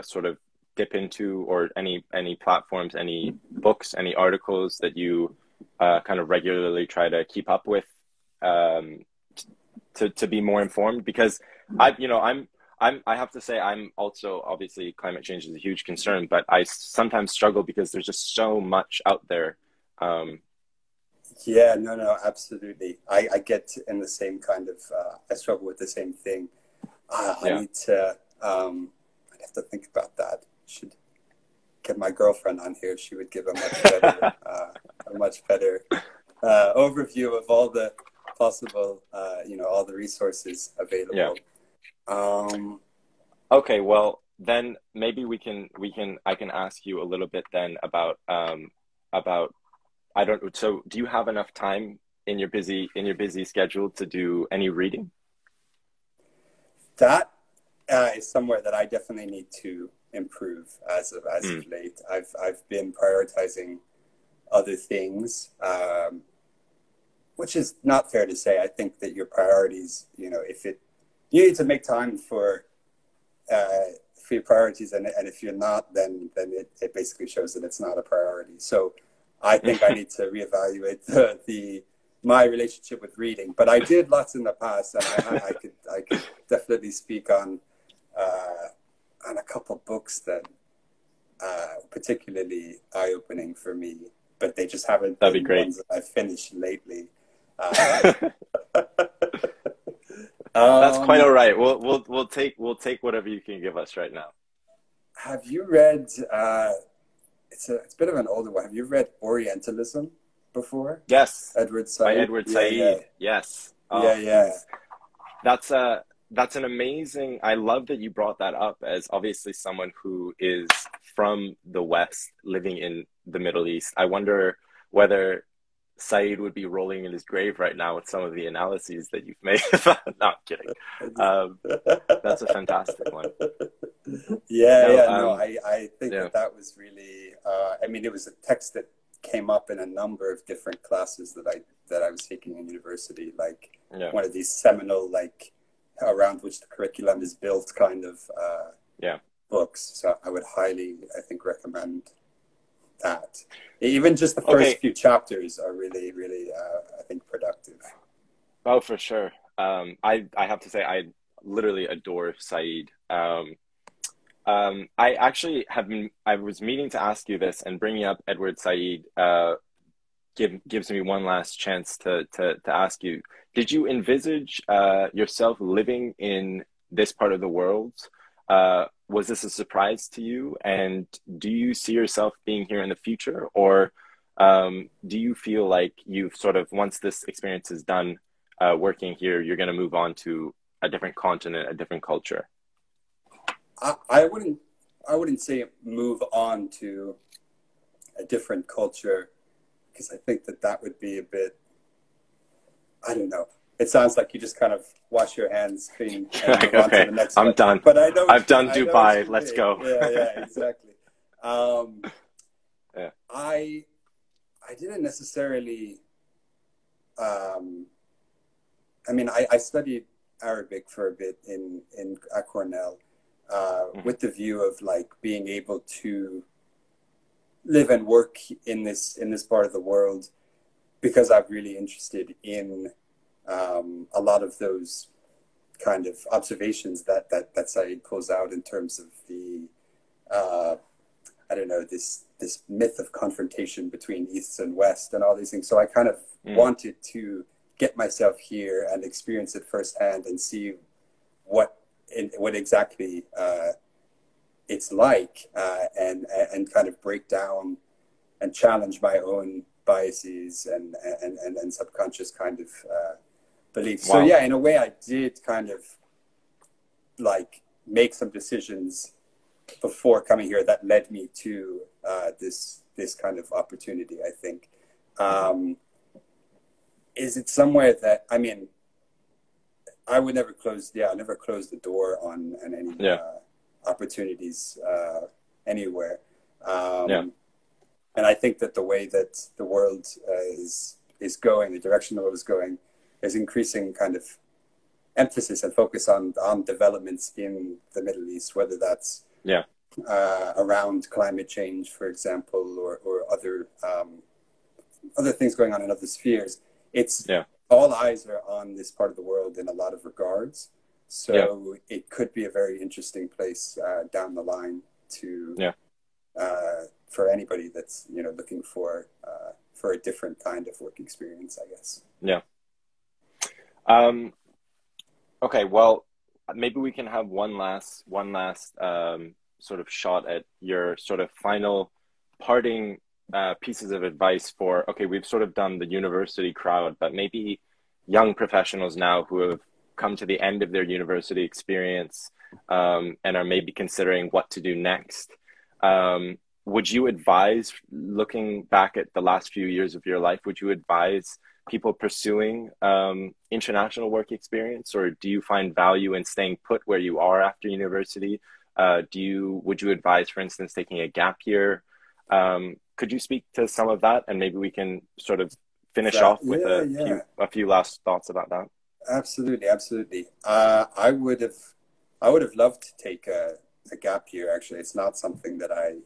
[SPEAKER 1] sort of dip into, or any platforms, any books, any articles that you kind of regularly try to keep up with to be more informed? Because I have to say, I'm also, obviously climate change is a huge concern, but I sometimes struggle because there's just so much out there.
[SPEAKER 2] Yeah, no, absolutely. I get in the same kind of, I struggle with the same thing. I need to, I'd have to think about that. Should get my girlfriend on here. She would give a much better overview of all the possible, all the resources available.
[SPEAKER 1] Okay, well then maybe I can ask you a little bit then about so do you have enough time in your busy schedule to do any reading?
[SPEAKER 2] That is somewhere that I definitely need to improve as of late. I've been prioritizing other things, which is not fair to say. I think that your priorities, you need to make time for your priorities, and if you're not, then it basically shows that it's not a priority. So I think I need to reevaluate my relationship with reading. But I did lots in the past, and I could definitely speak on a couple books that particularly eye-opening for me, but they just haven't
[SPEAKER 1] That'd be
[SPEAKER 2] been
[SPEAKER 1] great.
[SPEAKER 2] ones that I've finished lately.
[SPEAKER 1] That's quite all right. We'll take whatever you can give us right now.
[SPEAKER 2] Have you read? It's a bit of an older one. Have you read Orientalism before?
[SPEAKER 1] Yes,
[SPEAKER 2] Edward Said.
[SPEAKER 1] by Edward Said.
[SPEAKER 2] Yeah.
[SPEAKER 1] Yes.
[SPEAKER 2] Yeah.
[SPEAKER 1] That's an amazing. I love that you brought that up as obviously someone who is from the West, living in the Middle East. I wonder whether Said would be rolling in his grave right now with some of the analyses that you've made. No, I'm kidding. That's a fantastic one.
[SPEAKER 2] I think that was really, I mean, it was a text that came up in a number of different classes that I was taking in university, like one of these seminal, like, around which the curriculum is built kind of books. So I would highly, I think, recommend that. Even just the first few chapters are really, really, I think, productive.
[SPEAKER 1] Oh, for sure. I have to say, I literally adore Said. I actually I was meaning to ask you this, and bringing up Edward Said gives me one last chance to ask you, did you envisage yourself living in this part of the world? Was this a surprise to you? And do you see yourself being here in the future? Or do you feel like you've sort of, once this experience is done working here, you're going to move on to a different continent, a different culture?
[SPEAKER 2] I wouldn't say move on to a different culture, because I think that would be a bit, I don't know. It sounds like you just kind of wash your hands clean and move on to the next one.
[SPEAKER 1] Done.
[SPEAKER 2] But
[SPEAKER 1] I've done Dubai. Let's go.
[SPEAKER 2] Yeah, exactly. I didn't necessarily. I mean, I studied Arabic for a bit at Cornell, with the view of like being able to live and work in this part of the world, because I'm really interested in a lot of those kind of observations that Said pulls out in terms of the I don't know, this myth of confrontation between East and West and all these things. So I kind of wanted to get myself here and experience it firsthand and see what exactly it's like, and kind of break down and challenge my own biases and subconscious kind of beliefs. Wow. So yeah, in a way, I did kind of like make some decisions before coming here that led me to this kind of opportunity, I think. Is it somewhere that, I mean, I would never close the door on any opportunities anywhere. And I think that the way that the world is going, the direction the world is going, is increasing kind of emphasis and focus on developments in the Middle East, whether that's around climate change, for example, or other things going on in other spheres. It's all eyes are on this part of the world in a lot of regards. So it could be a very interesting place down the line to for anybody that's looking for a different kind of work experience, I guess.
[SPEAKER 1] Yeah. Okay. Well, maybe we can have one last sort of shot at your sort of final parting pieces of advice for, okay, we've sort of done the university crowd, but maybe young professionals now who have come to the end of their university experience and are maybe considering what to do next. Would you advise, looking back at the last few years of your life, would you advise people pursuing international work experience, or do you find value in staying put where you are after university? Would you advise, for instance, taking a gap year? Could you speak to some of that, and maybe we can sort of finish off with a few last thoughts about that?
[SPEAKER 2] Absolutely. I would have loved to take a gap year. Actually, it's not something that I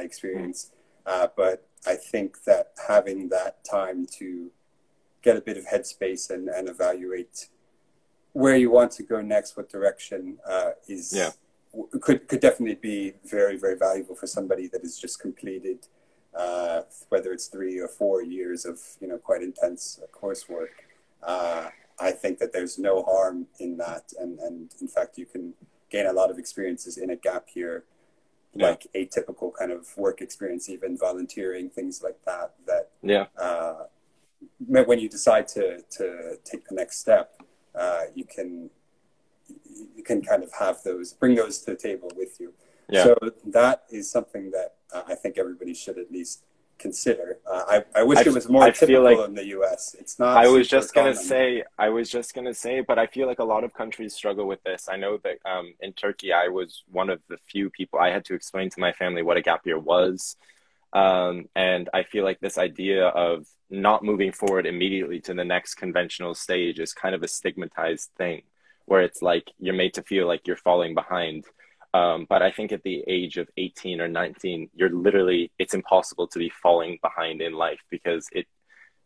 [SPEAKER 2] experienced. But I think that having that time to get a bit of headspace and evaluate where you want to go next, what direction could definitely be very, very valuable for somebody that has just completed, whether it's 3 or 4 years of quite intense coursework. I think that there's no harm in that, and in fact you can gain a lot of experiences in a gap year, like atypical kind of work experience, even volunteering, things like that. When you decide to take the next step, you can kind of bring those to the table with you. So that is something that I think everybody should at least consider. I wish it was more typical in the US. It's not.
[SPEAKER 1] I was just gonna say, but I feel like a lot of countries struggle with this. I know that in Turkey, I was one of the few people I had to explain to my family what a gap year was. And I feel like this idea of not moving forward immediately to the next conventional stage is kind of a stigmatized thing, where it's like you're made to feel like you're falling behind. But I think at the age of 18 or 19, it's impossible to be falling behind in life, because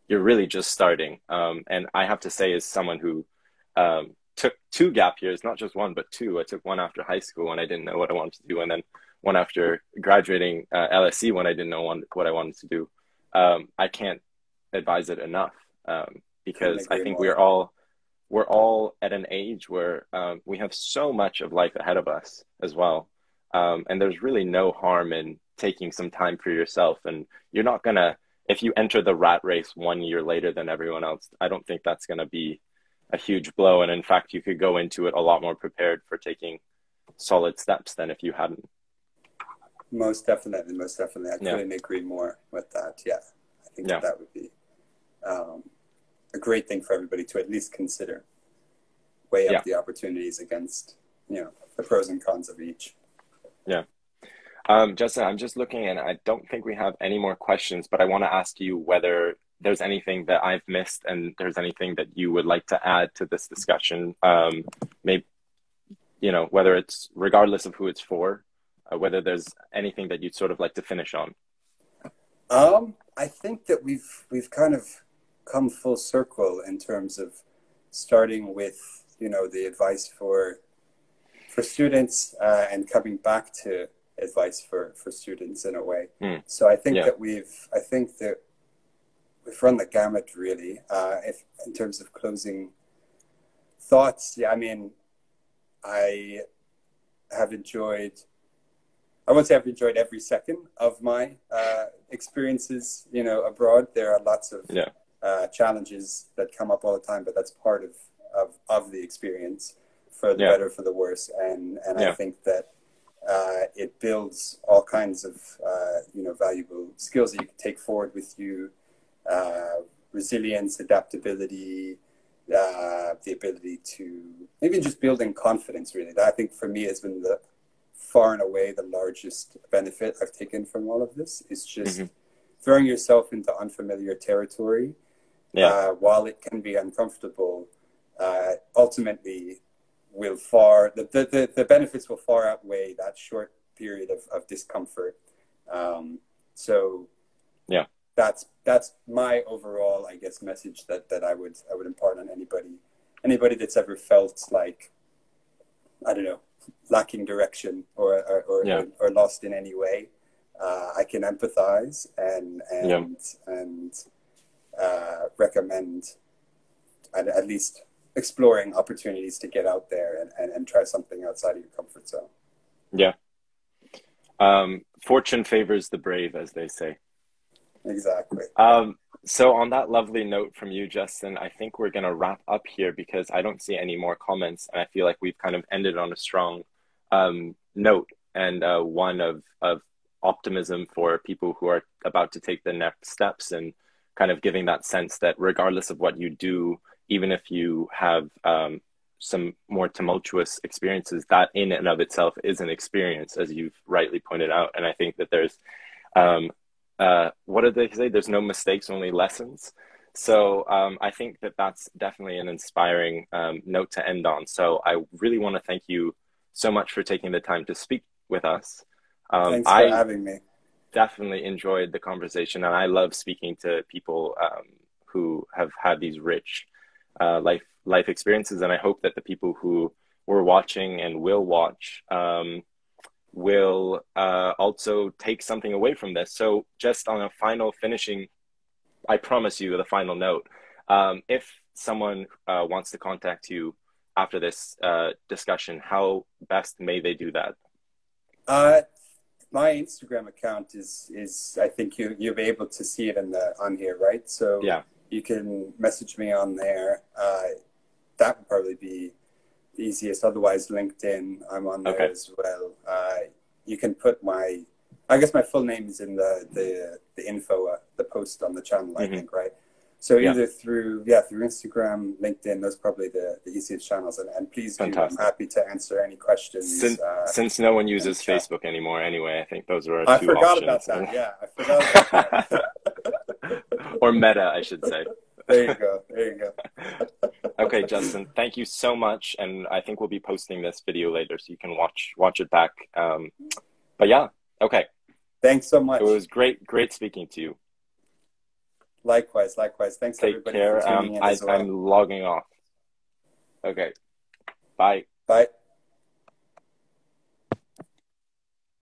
[SPEAKER 1] you're really just starting. And I have to say, as someone who took 2 gap years, not just 1, but 2, I took 1 after high school when I didn't know what I wanted to do, and then 1 after graduating LSE when I didn't know what I wanted to do. I can't advise it enough, because I think we're all at an age where we have so much of life ahead of us as well. And there's really no harm in taking some time for yourself. And you're not gonna, if you enter the rat race 1 year later than everyone else, I don't think that's gonna be a huge blow. And in fact, you could go into it a lot more prepared for taking solid steps than if you hadn't.
[SPEAKER 2] Most definitely. I couldn't agree more with that. Yeah, I think that would be a great thing for everybody to at least consider. Weigh up the opportunities against, the pros and cons of each.
[SPEAKER 1] Yeah. Justin, I'm just looking, and I don't think we have any more questions, but I want to ask you whether there's anything that I've missed and there's anything that you would like to add to this discussion. Maybe, whether it's regardless of who it's for, whether there's anything that you'd sort of like to finish on.
[SPEAKER 2] I think that we've kind of come full circle in terms of starting with, the advice for students and coming back to advice for students in a way. So I think that we've run the gamut really. If in terms of closing thoughts, I mean, I won't say I've enjoyed every second of my experiences, abroad. There are lots of challenges that come up all the time, but that's part of the experience, for the better, for the worse. And I think that it builds all kinds of, valuable skills that you can take forward with you. Resilience, adaptability, the ability to even just building confidence, really. That, I think, for me, has been far and away the largest benefit I've taken from all of this. Is just throwing yourself into unfamiliar territory. While it can be uncomfortable, ultimately the benefits will far outweigh that short period of discomfort. That's my overall, I guess, message that I would impart on anybody that's ever felt like, I don't know, lacking direction or lost in any way. I can empathize and recommend at least exploring opportunities to get out there and try something outside of your comfort zone.
[SPEAKER 1] Yeah. Fortune favors the brave, as they say.
[SPEAKER 2] Exactly.
[SPEAKER 1] So on that lovely note from you, Justin, I think we're going to wrap up here, because I don't see any more comments, and I feel like we've kind of ended on a strong note, and one of optimism for people who are about to take the next steps, and kind of giving that sense that regardless of what you do, even if you have some more tumultuous experiences, that in and of itself is an experience, as you've rightly pointed out. And I think that there's what did they say? There's no mistakes, only lessons. So I think that that's definitely an inspiring note to end on. So I really want to thank you so much for taking the time to speak with us.
[SPEAKER 2] Thanks for having me.
[SPEAKER 1] definitely enjoyed the conversation, and I love speaking to people who have had these rich life experiences. And I hope that the people who were watching and will watch will also take something away from this. So just on a final finishing, I promise you the final note. If someone wants to contact you after this discussion, how best may they do that?
[SPEAKER 2] My Instagram account is I think you'll be able to see it on here, right? So
[SPEAKER 1] Yeah.
[SPEAKER 2] you can message me on there. That would probably be the easiest. Otherwise, LinkedIn, I'm on there
[SPEAKER 1] Okay.
[SPEAKER 2] as well. You can put I guess my full name is in the info, the post on the channel, I think, right? So
[SPEAKER 1] Yeah.
[SPEAKER 2] either through Instagram, LinkedIn, those are probably the easiest channels. And please do,
[SPEAKER 1] Fantastic.
[SPEAKER 2] I'm happy to answer any questions.
[SPEAKER 1] Since no one uses Facebook anymore anyway, I think those are our
[SPEAKER 2] I
[SPEAKER 1] two
[SPEAKER 2] forgot
[SPEAKER 1] options.
[SPEAKER 2] about that. Yeah, I forgot about that.
[SPEAKER 1] Or Meta, I should say.
[SPEAKER 2] There you go. There you go.
[SPEAKER 1] Okay, Justin, thank you so much. And I think we'll be posting this video later so you can watch it back. But yeah, okay.
[SPEAKER 2] Thanks so much.
[SPEAKER 1] It was great speaking to you.
[SPEAKER 2] Likewise. Thanks everybody for tuning in as well.
[SPEAKER 1] I'm logging off. Okay. Bye.
[SPEAKER 2] Bye.